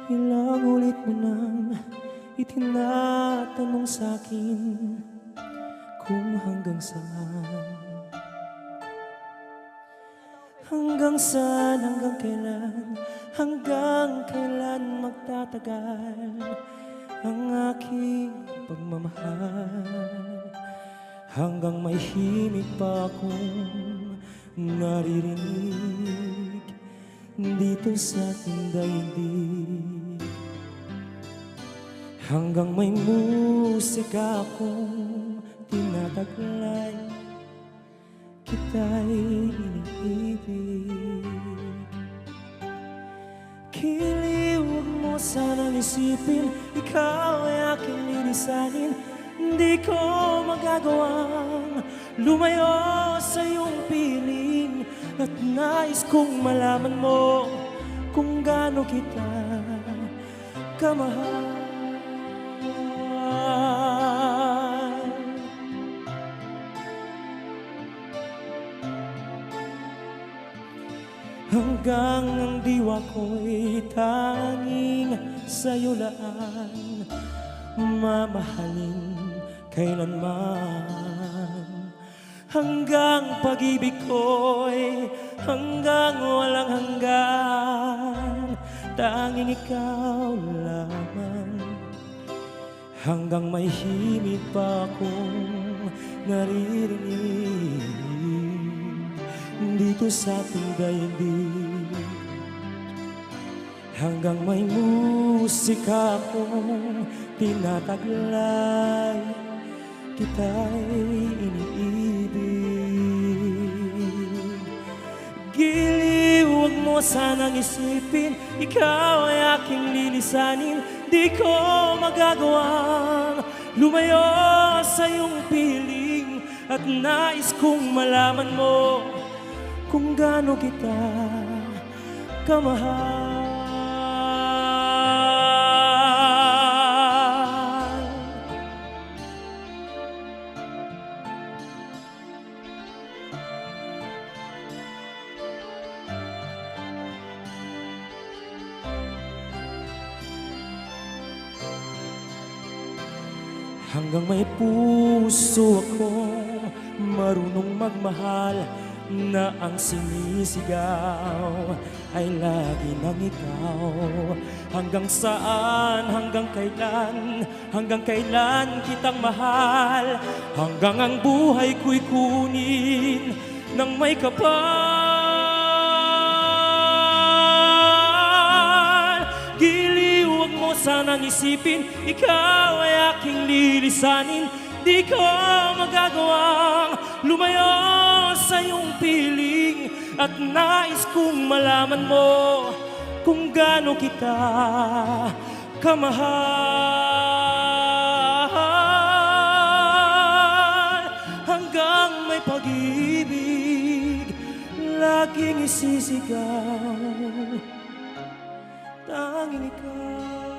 Ilang ulit mo nang itinatanong sa'kin kung hanggang saan. Hanggang saan, hanggang kailan magtatagal ang aking pagmamahal. Hanggang may himig pa akong naririnig dito sa ating daigdig. Hanggang may musika akong tinataglay, kita'y iniibig. Kili, huwag mo sanang isipin, ikaw ay aking lilisanin. Hindi ko magagawang lumayo sa iyong piling, at nais kong malaman mo kung gaano kita kamahal. Hanggang ang diwa ko'y tanging sa'yo lang mamahalin kailanman. Hanggang pag-ibig ko'y hanggang walang hanggan, tanging ikaw lamang. Hanggang may himig pa akong naririnig dito sa ating daigdig. Hanggang may musika akong tinataglay, kita'y iniibig. Giliw, huwag mo sanang isipin, ikaw ay aking lilisanin. Di ko magagawang lumayo sa iyong piling, at nais kong malaman mo kung gaano kita kamahal. Hanggang may puso akong marunong magmahal, na ang sinisigaw ay lagi ng ikaw. Hanggang saan, hanggang kailan kitang mahal, hanggang ang buhay ko'y kunin ng may kapal. Giliw, huwag mo sanang isipin, ikaw ay aking lilisanin. Di ko magagawang lumayo sa iyong piling, at nais kong malaman mo kung gaano kita kamahal. Hanggang may pag-ibig laging isisigaw, tanging ikaw.